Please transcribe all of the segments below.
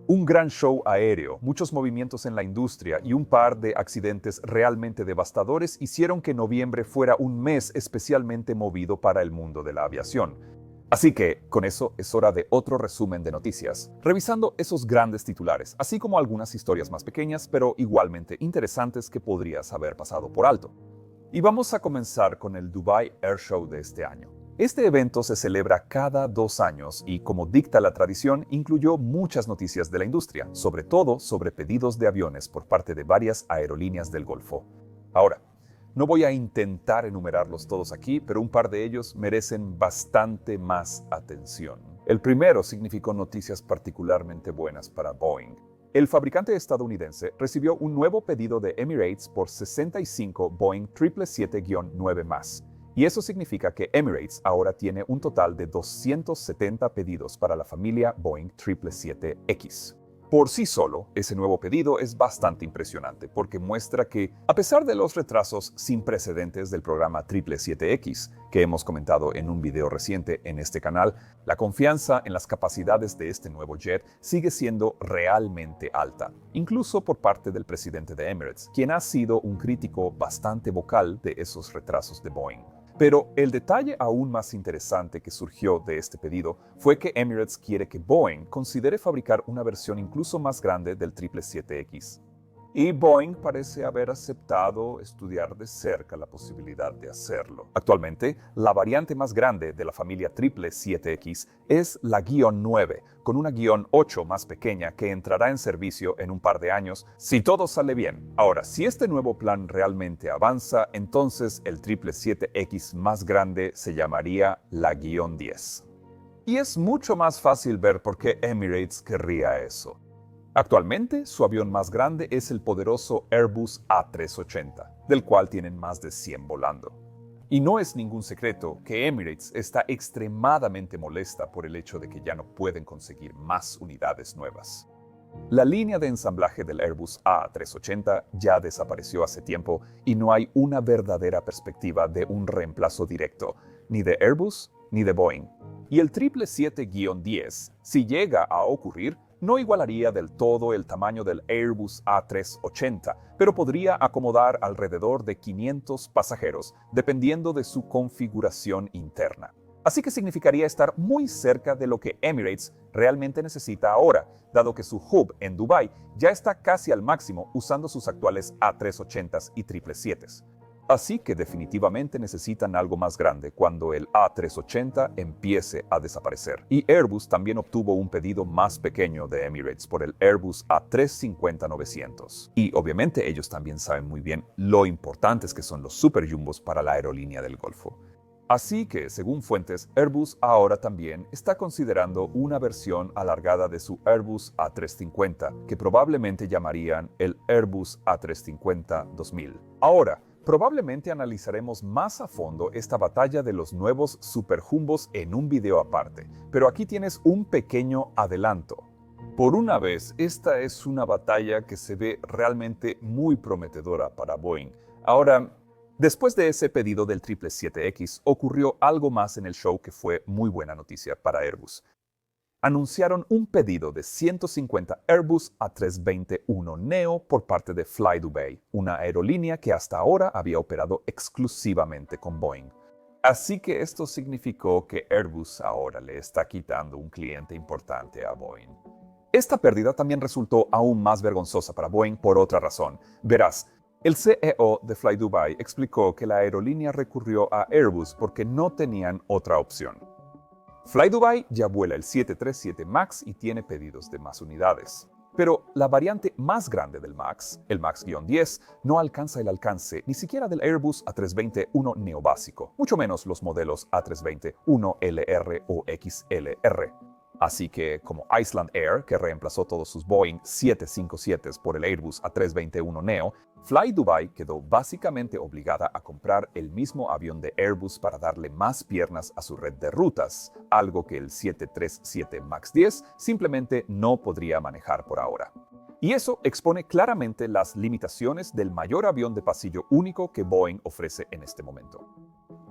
Un gran show aéreo, muchos movimientos en la industria y un par de accidentes realmente devastadores hicieron que noviembre fuera un mes especialmente movido para el mundo de la aviación. Así que, con eso, es hora de otro resumen de noticias, revisando esos grandes titulares, así como algunas historias más pequeñas, pero igualmente interesantes que podrías haber pasado por alto. Y vamos a comenzar con el Dubai Air Show de este año. Este evento se celebra cada 2 años y, como dicta la tradición, incluyó muchas noticias de la industria, sobre todo sobre pedidos de aviones por parte de varias aerolíneas del Golfo. Ahora, no voy a intentar enumerarlos todos aquí, pero un par de ellos merecen bastante más atención. El primero significó noticias particularmente buenas para Boeing. El fabricante estadounidense recibió un nuevo pedido de Emirates por 65 Boeing 777-9 más. Y eso significa que Emirates ahora tiene un total de 270 pedidos para la familia Boeing 777X. Por sí solo, ese nuevo pedido es bastante impresionante porque muestra que, a pesar de los retrasos sin precedentes del programa 777X, que hemos comentado en un video reciente en este canal, la confianza en las capacidades de este nuevo jet sigue siendo realmente alta, incluso por parte del presidente de Emirates, quien ha sido un crítico bastante vocal de esos retrasos de Boeing. Pero el detalle aún más interesante que surgió de este pedido fue que Emirates quiere que Boeing considere fabricar una versión incluso más grande del 777X. Y Boeing parece haber aceptado estudiar de cerca la posibilidad de hacerlo. Actualmente, la variante más grande de la familia 777X es la -9, con una -8 más pequeña que entrará en servicio en un par de años si todo sale bien. Ahora, si este nuevo plan realmente avanza, entonces el 777X más grande se llamaría la -10. Y es mucho más fácil ver por qué Emirates querría eso. Actualmente, su avión más grande es el poderoso Airbus A380, del cual tienen más de 100 volando. Y no es ningún secreto que Emirates está extremadamente molesta por el hecho de que ya no pueden conseguir más unidades nuevas. La línea de ensamblaje del Airbus A380 ya desapareció hace tiempo y no hay una verdadera perspectiva de un reemplazo directo, ni de Airbus ni de Boeing. Y el 777-10, si llega a ocurrir, no igualaría del todo el tamaño del Airbus A380, pero podría acomodar alrededor de 500 pasajeros, dependiendo de su configuración interna. Así que significaría estar muy cerca de lo que Emirates realmente necesita ahora, dado que su hub en Dubái ya está casi al máximo usando sus actuales A380s y 777s. Así que definitivamente necesitan algo más grande cuando el A380 empiece a desaparecer. Y Airbus también obtuvo un pedido más pequeño de Emirates por el Airbus A350-900. Y obviamente ellos también saben muy bien lo importantes que son los super jumbos para la aerolínea del Golfo. Así que, según fuentes, Airbus ahora también está considerando una versión alargada de su Airbus A350, que probablemente llamarían el Airbus A350-2000. Ahora, probablemente analizaremos más a fondo esta batalla de los nuevos superjumbos en un video aparte, pero aquí tienes un pequeño adelanto. Por una vez, esta es una batalla que se ve realmente muy prometedora para Boeing. Ahora, después de ese pedido del 777X, ocurrió algo más en el show que fue muy buena noticia para Airbus. Anunciaron un pedido de 150 Airbus A320-1neo por parte de flydubai, una aerolínea que hasta ahora había operado exclusivamente con Boeing. Así que esto significó que Airbus ahora le está quitando un cliente importante a Boeing. Esta pérdida también resultó aún más vergonzosa para Boeing por otra razón. Verás, el CEO de flydubai explicó que la aerolínea recurrió a Airbus porque no tenían otra opción. flydubai ya vuela el 737 MAX y tiene pedidos de más unidades. Pero la variante más grande del MAX, el MAX-10, no alcanza el alcance ni siquiera del Airbus A320-1 básico, mucho menos los modelos A320-1LR o XLR. Así que, como Iceland Air, que reemplazó todos sus Boeing 757s por el Airbus A321neo, flydubai quedó básicamente obligada a comprar el mismo avión de Airbus para darle más piernas a su red de rutas, algo que el 737 MAX 10 simplemente no podría manejar por ahora. Y eso expone claramente las limitaciones del mayor avión de pasillo único que Boeing ofrece en este momento.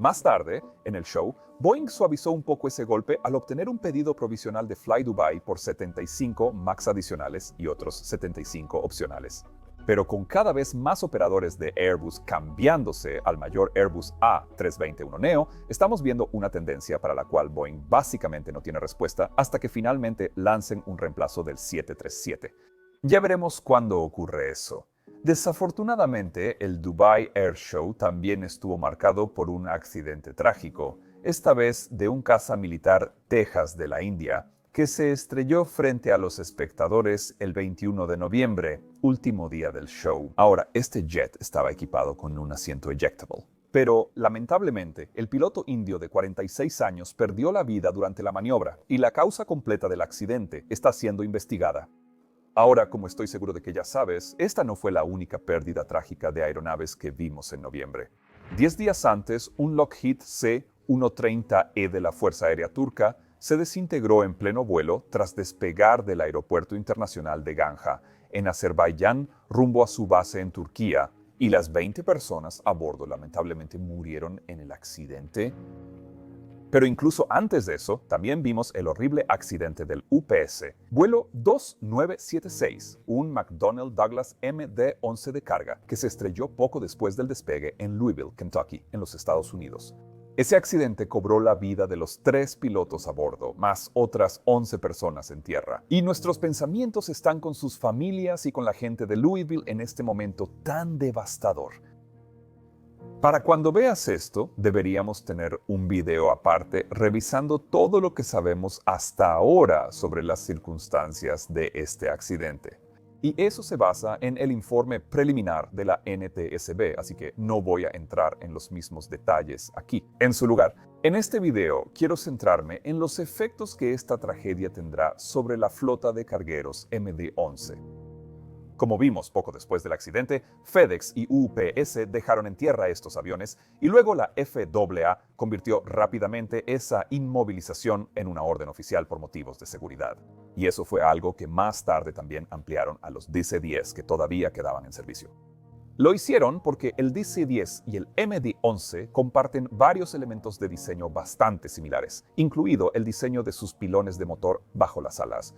Más tarde, en el show, Boeing suavizó un poco ese golpe al obtener un pedido provisional de Fly Dubai por 75 MAX adicionales y otros 75 opcionales. Pero con cada vez más operadores de Airbus cambiándose al mayor Airbus A321neo, estamos viendo una tendencia para la cual Boeing básicamente no tiene respuesta hasta que finalmente lancen un reemplazo del 737. Ya veremos cuándo ocurre eso. Desafortunadamente, el Dubai Air Show también estuvo marcado por un accidente trágico, esta vez de un caza militar Texas de la India, que se estrelló frente a los espectadores el 21 de noviembre, último día del show. Ahora, este jet estaba equipado con un asiento ejectable. Pero, lamentablemente, el piloto indio de 46 años perdió la vida durante la maniobra y la causa completa del accidente está siendo investigada. Ahora, como estoy seguro de que ya sabes, esta no fue la única pérdida trágica de aeronaves que vimos en noviembre. 10 días antes, un Lockheed C-130E de la Fuerza Aérea Turca se desintegró en pleno vuelo tras despegar del aeropuerto internacional de Ganja, en Azerbaiyán, rumbo a su base en Turquía, y las 20 personas a bordo lamentablemente murieron en el accidente. Pero incluso antes de eso, también vimos el horrible accidente del UPS, vuelo 2976, un McDonnell Douglas MD-11 de carga, que se estrelló poco después del despegue en Louisville, Kentucky, en los Estados Unidos. Ese accidente cobró la vida de los 3 pilotos a bordo, más otras 11 personas en tierra. Y nuestros pensamientos están con sus familias y con la gente de Louisville en este momento tan devastador. Para cuando veas esto, deberíamos tener un video aparte revisando todo lo que sabemos hasta ahora sobre las circunstancias de este accidente. Y eso se basa en el informe preliminar de la NTSB, así que no voy a entrar en los mismos detalles aquí. En su lugar, en este video quiero centrarme en los efectos que esta tragedia tendrá sobre la flota de cargueros MD-11. Como vimos poco después del accidente, FedEx y UPS dejaron en tierra estos aviones y luego la FAA convirtió rápidamente esa inmovilización en una orden oficial por motivos de seguridad. Y eso fue algo que más tarde también ampliaron a los DC-10 que todavía quedaban en servicio. Lo hicieron porque el DC-10 y el MD-11 comparten varios elementos de diseño bastante similares, incluido el diseño de sus pilones de motor bajo las alas,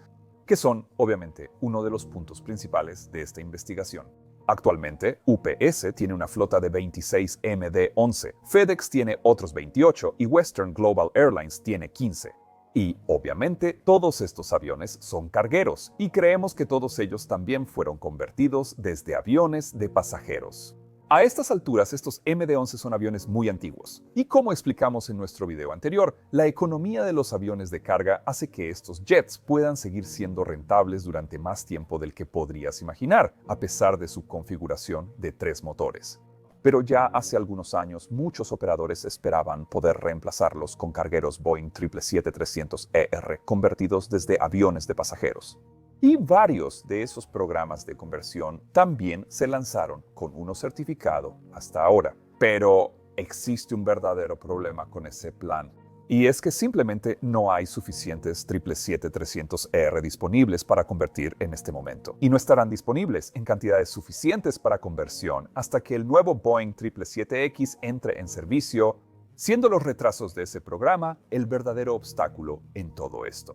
que son, obviamente, uno de los puntos principales de esta investigación. Actualmente, UPS tiene una flota de 26 MD-11, FedEx tiene otros 28 y Western Global Airlines tiene 15. Y, obviamente, todos estos aviones son cargueros, y creemos que todos ellos también fueron convertidos desde aviones de pasajeros. A estas alturas, estos MD-11 son aviones muy antiguos. Y como explicamos en nuestro video anterior, la economía de los aviones de carga hace que estos jets puedan seguir siendo rentables durante más tiempo del que podrías imaginar, a pesar de su configuración de 3 motores. Pero ya hace algunos años, muchos operadores esperaban poder reemplazarlos con cargueros Boeing 777-300ER convertidos desde aviones de pasajeros. Y varios de esos programas de conversión también se lanzaron con uno certificado hasta ahora. Pero existe un verdadero problema con ese plan. Y es que simplemente no hay suficientes 777-300ER disponibles para convertir en este momento. Y no estarán disponibles en cantidades suficientes para conversión hasta que el nuevo Boeing 777X entre en servicio, siendo los retrasos de ese programa el verdadero obstáculo en todo esto.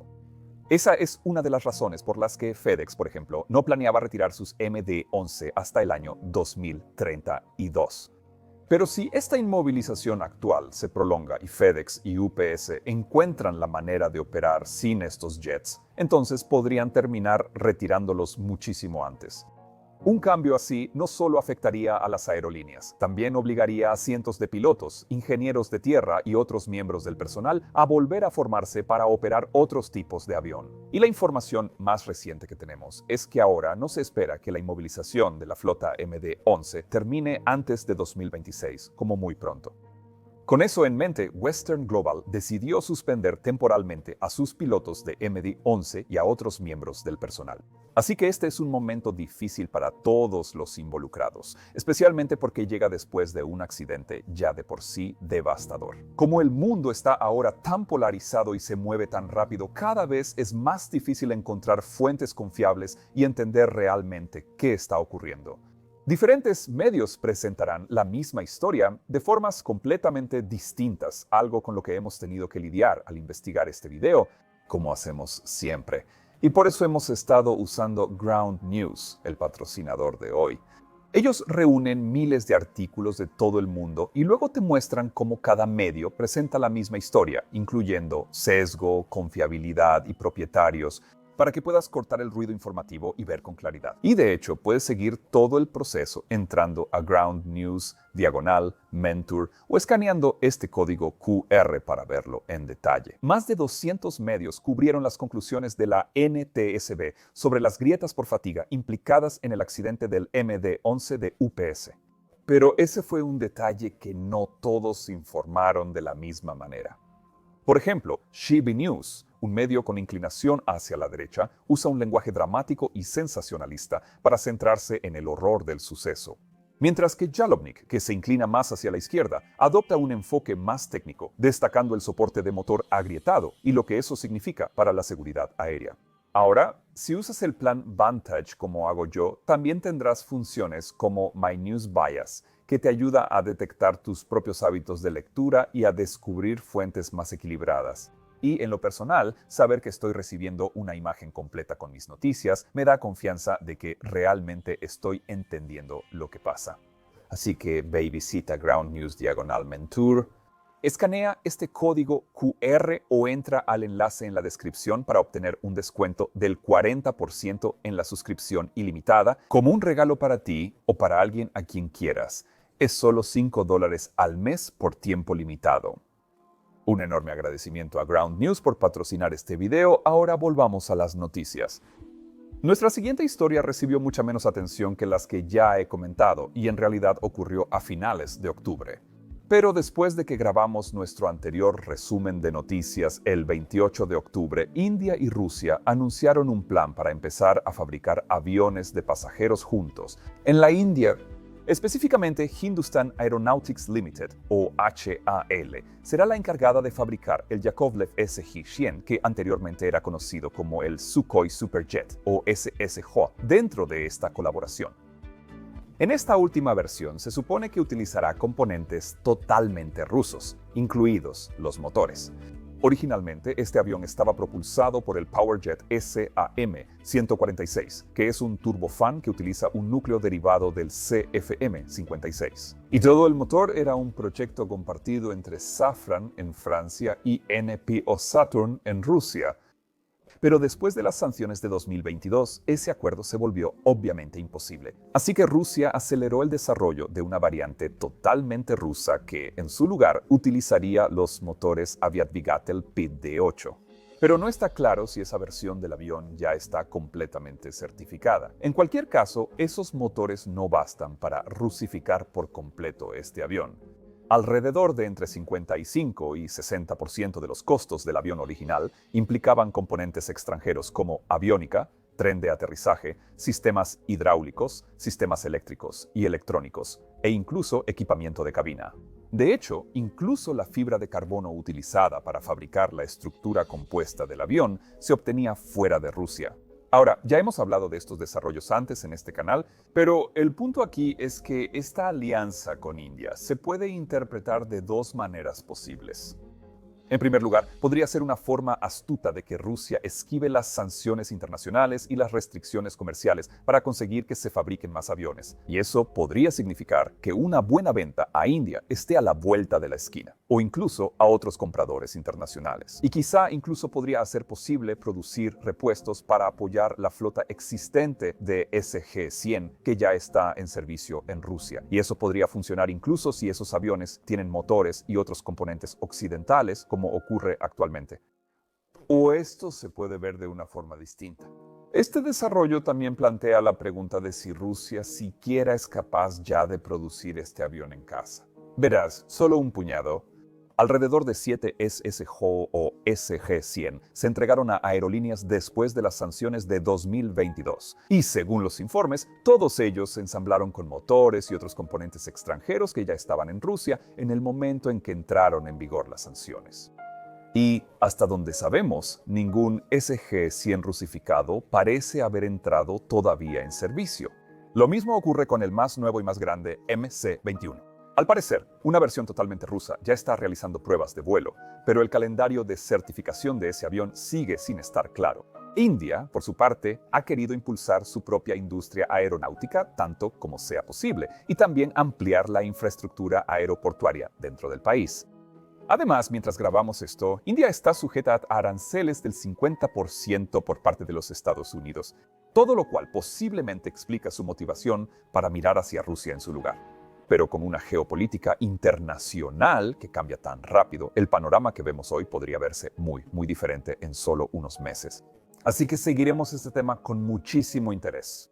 Esa es una de las razones por las que FedEx, por ejemplo, no planeaba retirar sus MD-11 hasta el año 2032. Pero si esta inmovilización actual se prolonga y FedEx y UPS encuentran la manera de operar sin estos jets, entonces podrían terminar retirándolos muchísimo antes. Un cambio así no solo afectaría a las aerolíneas, también obligaría a cientos de pilotos, ingenieros de tierra y otros miembros del personal a volver a formarse para operar otros tipos de avión. Y la información más reciente que tenemos es que ahora no se espera que la inmovilización de la flota MD-11 termine antes de 2026, como muy pronto. Con eso en mente, Western Global decidió suspender temporalmente a sus pilotos de MD-11 y a otros miembros del personal. Así que este es un momento difícil para todos los involucrados, especialmente porque llega después de un accidente ya de por sí devastador. Como el mundo está ahora tan polarizado y se mueve tan rápido, cada vez es más difícil encontrar fuentes confiables y entender realmente qué está ocurriendo. Diferentes medios presentarán la misma historia de formas completamente distintas, algo con lo que hemos tenido que lidiar al investigar este video, como hacemos siempre. Y por eso hemos estado usando Ground News, el patrocinador de hoy. Ellos reúnen miles de artículos de todo el mundo y luego te muestran cómo cada medio presenta la misma historia, incluyendo sesgo, confiabilidad y propietarios, para que puedas cortar el ruido informativo y ver con claridad. Y de hecho, puedes seguir todo el proceso entrando a Ground News, /Mentor o escaneando este código QR para verlo en detalle. Más de 200 medios cubrieron las conclusiones de la NTSB sobre las grietas por fatiga implicadas en el accidente del MD-11 de UPS. Pero ese fue un detalle que no todos informaron de la misma manera. Por ejemplo, Shibi News, un medio con inclinación hacia la derecha, usa un lenguaje dramático y sensacionalista para centrarse en el horror del suceso. Mientras que Jalopnik, que se inclina más hacia la izquierda, adopta un enfoque más técnico, destacando el soporte de motor agrietado y lo que eso significa para la seguridad aérea. Ahora, si usas el plan Vantage como hago yo, también tendrás funciones como My News Bias, que te ayuda a detectar tus propios hábitos de lectura y a descubrir fuentes más equilibradas. Y en lo personal, saber que estoy recibiendo una imagen completa con mis noticias me da confianza de que realmente estoy entendiendo lo que pasa. Así que ve y visita Ground News /Mentor. Escanea este código QR o entra al enlace en la descripción para obtener un descuento del 40% en la suscripción ilimitada como un regalo para ti o para alguien a quien quieras. Es solo $5 al mes por tiempo limitado. Un enorme agradecimiento a Ground News por patrocinar este video. Ahora volvamos a las noticias. Nuestra siguiente historia recibió mucha menos atención que las que ya he comentado y en realidad ocurrió a finales de octubre. Pero después de que grabamos nuestro anterior resumen de noticias el 28 de octubre, India y Rusia anunciaron un plan para empezar a fabricar aviones de pasajeros juntos. En la India, específicamente Hindustan Aeronautics Limited, o HAL, será la encargada de fabricar el Yakovlev SJ-100, que anteriormente era conocido como el Sukhoi Superjet, o SSJ, dentro de esta colaboración. En esta última versión se supone que utilizará componentes totalmente rusos, incluidos los motores. Originalmente, este avión estaba propulsado por el Powerjet SAM-146, que es un turbofan que utiliza un núcleo derivado del CFM-56. Y todo el motor era un proyecto compartido entre Safran en Francia y NPO Saturn en Rusia. Pero después de las sanciones de 2022, ese acuerdo se volvió obviamente imposible. Así que Rusia aceleró el desarrollo de una variante totalmente rusa que, en su lugar, utilizaría los motores Aviat Vigatel PID-D8. Pero no está claro si esa versión del avión ya está completamente certificada. En cualquier caso, esos motores no bastan para rusificar por completo este avión. Alrededor de entre 55 y 60% de los costos del avión original implicaban componentes extranjeros como aviónica, tren de aterrizaje, sistemas hidráulicos, sistemas eléctricos y electrónicos, e incluso equipamiento de cabina. De hecho, incluso la fibra de carbono utilizada para fabricar la estructura compuesta del avión se obtenía fuera de Rusia. Ahora, ya hemos hablado de estos desarrollos antes en este canal, pero el punto aquí es que esta alianza con India se puede interpretar de dos maneras posibles. En primer lugar, podría ser una forma astuta de que Rusia esquive las sanciones internacionales y las restricciones comerciales para conseguir que se fabriquen más aviones. Y eso podría significar que una buena venta a India esté a la vuelta de la esquina, o incluso a otros compradores internacionales. Y quizá incluso podría hacer posible producir repuestos para apoyar la flota existente de SG-100 que ya está en servicio en Rusia. Y eso podría funcionar incluso si esos aviones tienen motores y otros componentes occidentales, como ocurre actualmente. O esto se puede ver de una forma distinta. Este desarrollo también plantea la pregunta de si Rusia siquiera es capaz ya de producir este avión en casa. Verás, solo un puñado, alrededor de 7 SSJ o SG-100 se entregaron a aerolíneas después de las sanciones de 2022. Y según los informes, todos ellos se ensamblaron con motores y otros componentes extranjeros que ya estaban en Rusia en el momento en que entraron en vigor las sanciones. Y, hasta donde sabemos, ningún SG-100 rusificado parece haber entrado todavía en servicio. Lo mismo ocurre con el más nuevo y más grande MC-21. Al parecer, una versión totalmente rusa ya está realizando pruebas de vuelo, pero el calendario de certificación de ese avión sigue sin estar claro. India, por su parte, ha querido impulsar su propia industria aeronáutica tanto como sea posible y también ampliar la infraestructura aeroportuaria dentro del país. Además, mientras grabamos esto, India está sujeta a aranceles del 50% por parte de los Estados Unidos, todo lo cual posiblemente explica su motivación para mirar hacia Rusia en su lugar. Pero con una geopolítica internacional que cambia tan rápido, el panorama que vemos hoy podría verse muy diferente en solo unos meses. Así que seguiremos este tema con muchísimo interés.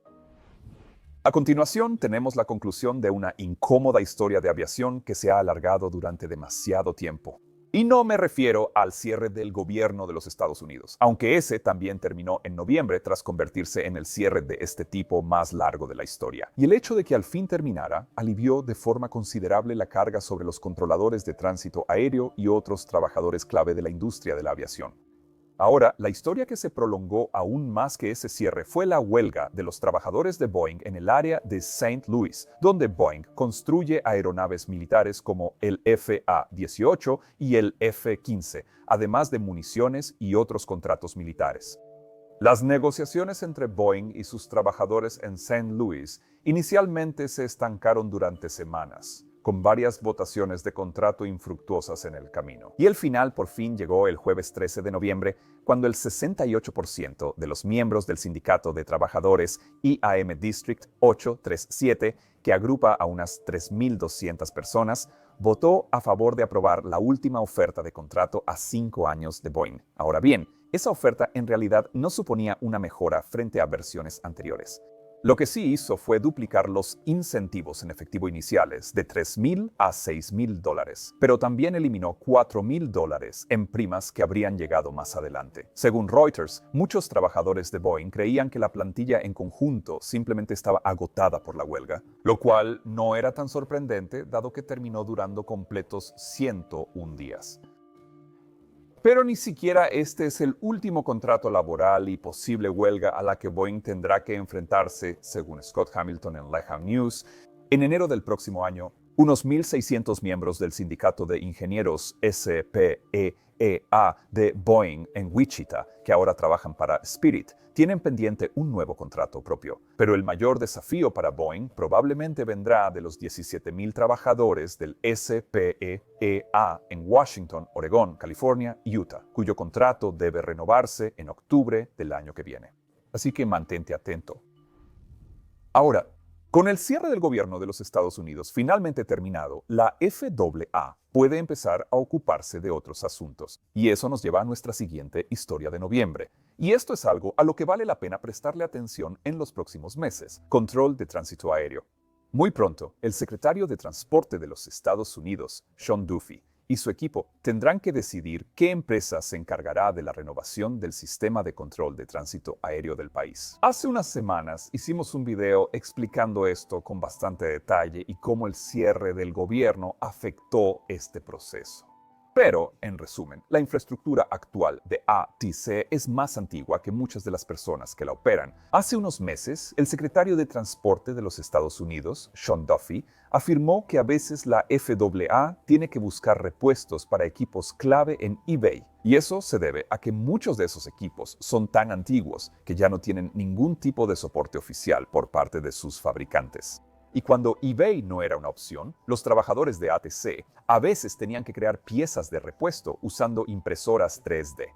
A continuación, tenemos la conclusión de una incómoda historia de aviación que se ha alargado durante demasiado tiempo. Y no me refiero al cierre del gobierno de los Estados Unidos, aunque ese también terminó en noviembre tras convertirse en el cierre de este tipo más largo de la historia. Y el hecho de que al fin terminara alivió de forma considerable la carga sobre los controladores de tránsito aéreo y otros trabajadores clave de la industria de la aviación. Ahora, la historia que se prolongó aún más que ese cierre fue la huelga de los trabajadores de Boeing en el área de St. Louis, donde Boeing construye aeronaves militares como el FA-18 y el F-15, además de municiones y otros contratos militares. Las negociaciones entre Boeing y sus trabajadores en St. Louis inicialmente se estancaron durante semanas, con varias votaciones de contrato infructuosas en el camino. Y el final por fin llegó el jueves 13 de noviembre, cuando el 68% de los miembros del sindicato de trabajadores IAM District 837, que agrupa a unas 3.200 personas, votó a favor de aprobar la última oferta de contrato a 5 años de Boeing. Ahora bien, esa oferta en realidad no suponía una mejora frente a versiones anteriores. Lo que sí hizo fue duplicar los incentivos en efectivo iniciales de $3,000 a $6,000, pero también eliminó $4,000 en primas que habrían llegado más adelante. Según Reuters, muchos trabajadores de Boeing creían que la plantilla en conjunto simplemente estaba agotada por la huelga, lo cual no era tan sorprendente dado que terminó durando completos 101 días. Pero ni siquiera este es el último contrato laboral y posible huelga a la que Boeing tendrá que enfrentarse, según Scott Hamilton en Lehigh News. En enero del próximo año, unos 1.600 miembros del sindicato de ingenieros SPEA de Boeing en Wichita, que ahora trabajan para Spirit, tienen pendiente un nuevo contrato propio. Pero el mayor desafío para Boeing probablemente vendrá de los 17,000 trabajadores del SPEA en Washington, Oregón, California y Utah, cuyo contrato debe renovarse en octubre del año que viene. Así que mantente atento. Ahora, con el cierre del gobierno de los Estados Unidos finalmente terminado, la FAA puede empezar a ocuparse de otros asuntos. Y eso nos lleva a nuestra siguiente historia de noviembre. Y esto es algo a lo que vale la pena prestarle atención en los próximos meses: control de tránsito aéreo. Muy pronto, el secretario de Transporte de los Estados Unidos, Sean Duffy, y su equipo tendrán que decidir qué empresa se encargará de la renovación del sistema de control de tránsito aéreo del país. Hace unas semanas hicimos un video explicando esto con bastante detalle y cómo el cierre del gobierno afectó este proceso. Pero, en resumen, la infraestructura actual de ATC es más antigua que muchas de las personas que la operan. Hace unos meses, el secretario de Transporte de los Estados Unidos, Sean Duffy, afirmó que a veces la FAA tiene que buscar repuestos para equipos clave en eBay. Y eso se debe a que muchos de esos equipos son tan antiguos que ya no tienen ningún tipo de soporte oficial por parte de sus fabricantes. Y cuando eBay no era una opción, los trabajadores de ATC a veces tenían que crear piezas de repuesto usando impresoras 3D.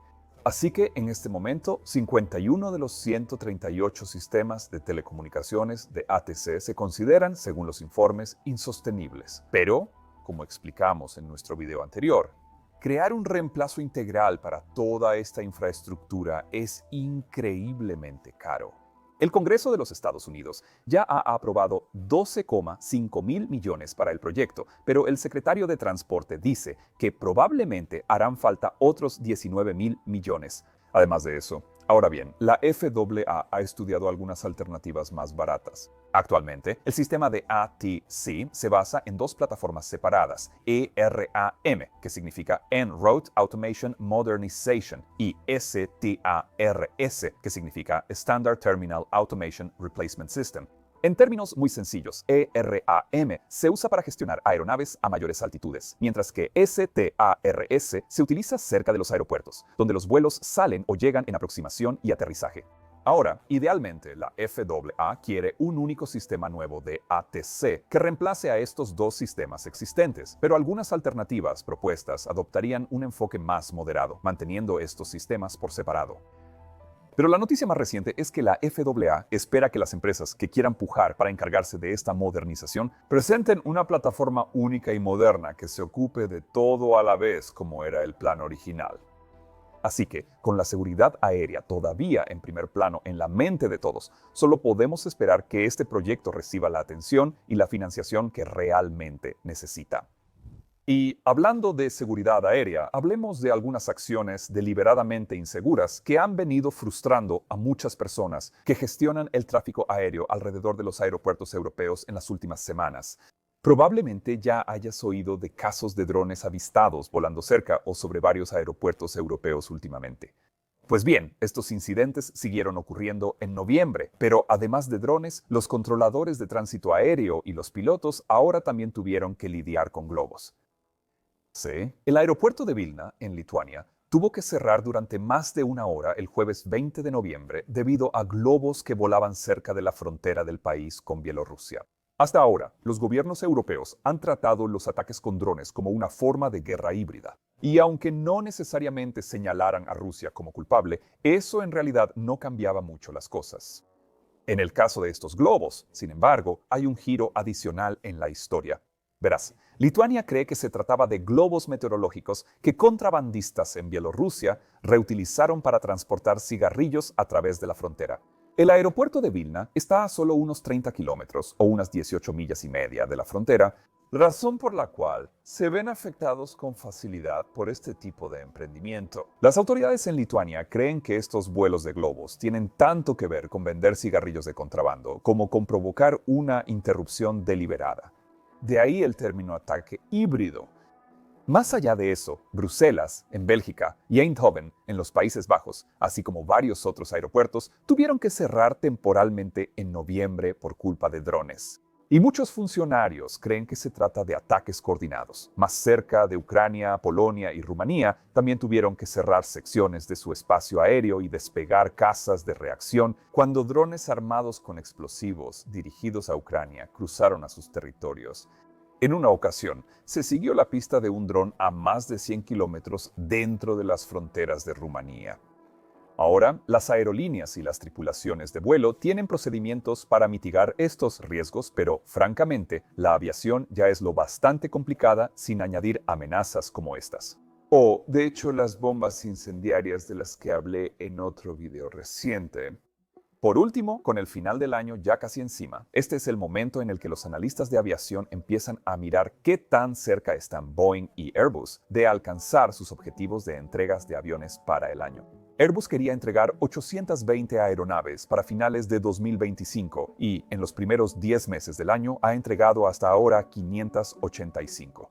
Así que en este momento, 51 de los 138 sistemas de telecomunicaciones de ATC se consideran, según los informes, insostenibles. Pero, como explicamos en nuestro video anterior, crear un reemplazo integral para toda esta infraestructura es increíblemente caro. El Congreso de los Estados Unidos ya ha aprobado 12,5 mil millones para el proyecto, pero el secretario de Transporte dice que probablemente harán falta otros 19 mil millones. Además de eso, ahora bien, la FAA ha estudiado algunas alternativas más baratas. Actualmente, el sistema de ATC se basa en dos plataformas separadas: ERAM, que significa En-Route Automation Modernization, y STARS, que significa Standard Terminal Automation Replacement System. En términos muy sencillos, ERAM se usa para gestionar aeronaves a mayores altitudes, mientras que STARS se utiliza cerca de los aeropuertos, donde los vuelos salen o llegan en aproximación y aterrizaje. Ahora, idealmente, la FAA quiere un único sistema nuevo de ATC que reemplace a estos dos sistemas existentes, pero algunas alternativas propuestas adoptarían un enfoque más moderado, manteniendo estos sistemas por separado. Pero la noticia más reciente es que la FAA espera que las empresas que quieran pujar para encargarse de esta modernización presenten una plataforma única y moderna que se ocupe de todo a la vez como era el plan original. Así que, con la seguridad aérea todavía en primer plano en la mente de todos, solo podemos esperar que este proyecto reciba la atención y la financiación que realmente necesita. Y hablando de seguridad aérea, hablemos de algunas acciones deliberadamente inseguras que han venido frustrando a muchas personas que gestionan el tráfico aéreo alrededor de los aeropuertos europeos en las últimas semanas. Probablemente ya hayas oído de casos de drones avistados volando cerca o sobre varios aeropuertos europeos últimamente. Pues bien, estos incidentes siguieron ocurriendo en noviembre, pero además de drones, los controladores de tránsito aéreo y los pilotos ahora también tuvieron que lidiar con globos. Sí, el aeropuerto de Vilna, en Lituania, tuvo que cerrar durante más de una hora el jueves 20 de noviembre debido a globos que volaban cerca de la frontera del país con Bielorrusia. Hasta ahora, los gobiernos europeos han tratado los ataques con drones como una forma de guerra híbrida. Y aunque no necesariamente señalaran a Rusia como culpable, eso en realidad no cambiaba mucho las cosas. En el caso de estos globos, sin embargo, hay un giro adicional en la historia. Verás, Lituania cree que se trataba de globos meteorológicos que contrabandistas en Bielorrusia reutilizaron para transportar cigarrillos a través de la frontera. El aeropuerto de Vilna está a solo unos 30 kilómetros o unas 18 millas y media de la frontera, razón por la cual se ven afectados con facilidad por este tipo de emprendimiento. Las autoridades en Lituania creen que estos vuelos de globos tienen tanto que ver con vender cigarrillos de contrabando como con provocar una interrupción deliberada. De ahí el término ataque híbrido. Más allá de eso, Bruselas, en Bélgica, y Eindhoven, en los Países Bajos, así como varios otros aeropuertos, tuvieron que cerrar temporalmente en noviembre por culpa de drones. Y muchos funcionarios creen que se trata de ataques coordinados. Más cerca de Ucrania, Polonia y Rumanía, también tuvieron que cerrar secciones de su espacio aéreo y despegar casas de reacción cuando drones armados con explosivos dirigidos a Ucrania cruzaron a sus territorios. En una ocasión, se siguió la pista de un dron a más de 100 kilómetros dentro de las fronteras de Rumanía. Ahora, las aerolíneas y las tripulaciones de vuelo tienen procedimientos para mitigar estos riesgos, pero, francamente, la aviación ya es lo bastante complicada sin añadir amenazas como estas. O, de hecho, las bombas incendiarias de las que hablé en otro video reciente. Por último, con el final del año ya casi encima, este es el momento en el que los analistas de aviación empiezan a mirar qué tan cerca están Boeing y Airbus de alcanzar sus objetivos de entregas de aviones para el año. Airbus quería entregar 820 aeronaves para finales de 2025 y, en los primeros 10 meses del año, ha entregado hasta ahora 585.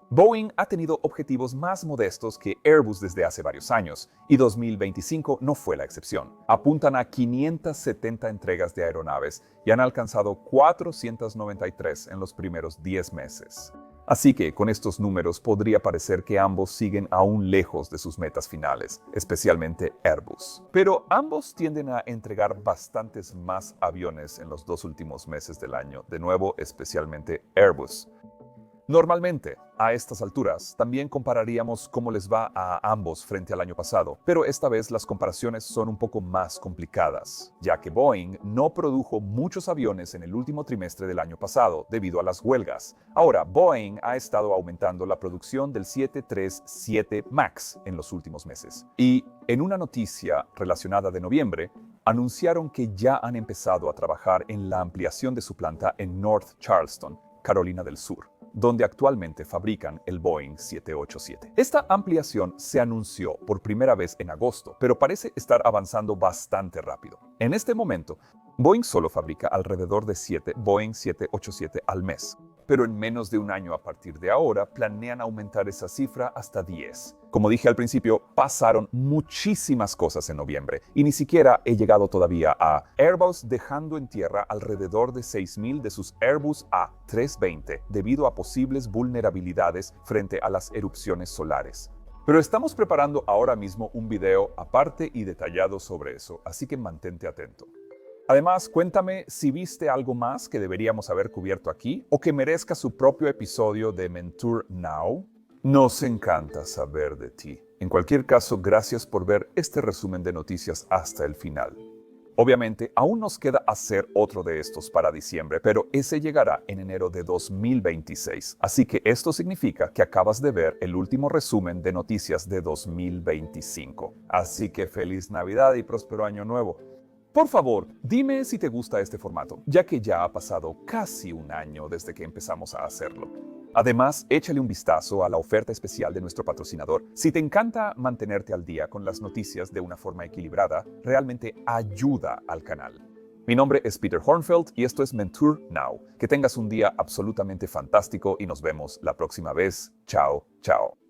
Boeing ha tenido objetivos más modestos que Airbus desde hace varios años, y 2025 no fue la excepción. Apuntan a 570 entregas de aeronaves y han alcanzado 493 en los primeros 10 meses. Así que, con estos números, podría parecer que ambos siguen aún lejos de sus metas finales, especialmente Airbus. Pero ambos tienden a entregar bastantes más aviones en los 2 últimos meses del año, de nuevo, especialmente Airbus. Normalmente, a estas alturas, también compararíamos cómo les va a ambos frente al año pasado, pero esta vez las comparaciones son un poco más complicadas, ya que Boeing no produjo muchos aviones en el último trimestre del año pasado debido a las huelgas. Ahora, Boeing ha estado aumentando la producción del 737 MAX en los últimos meses. Y en una noticia relacionada de noviembre, anunciaron que ya han empezado a trabajar en la ampliación de su planta en North Charleston, Carolina del Sur, donde actualmente fabrican el Boeing 787. Esta ampliación se anunció por primera vez en agosto, pero parece estar avanzando bastante rápido. En este momento, Boeing solo fabrica alrededor de 7 Boeing 787 al mes, pero en menos de un año a partir de ahora planean aumentar esa cifra hasta 10. Como dije al principio, pasaron muchísimas cosas en noviembre y ni siquiera he llegado todavía a Airbus dejando en tierra alrededor de 6.000 de sus Airbus A320 debido a posibles vulnerabilidades frente a las erupciones solares. Pero estamos preparando ahora mismo un video aparte y detallado sobre eso, así que mantente atento. Además, cuéntame si viste algo más que deberíamos haber cubierto aquí o que merezca su propio episodio de Mentour Now. Nos encanta saber de ti. En cualquier caso, gracias por ver este resumen de noticias hasta el final. Obviamente, aún nos queda hacer otro de estos para diciembre, pero ese llegará en enero de 2026. Así que esto significa que acabas de ver el último resumen de noticias de 2025. Así que feliz Navidad y próspero año nuevo. Por favor, dime si te gusta este formato, ya que ya ha pasado casi un año desde que empezamos a hacerlo. Además, échale un vistazo a la oferta especial de nuestro patrocinador. Si te encanta mantenerte al día con las noticias de una forma equilibrada, realmente ayuda al canal. Mi nombre es Peter Hornfeld y esto es Mentour Now. Que tengas un día absolutamente fantástico y nos vemos la próxima vez. Chao, chao.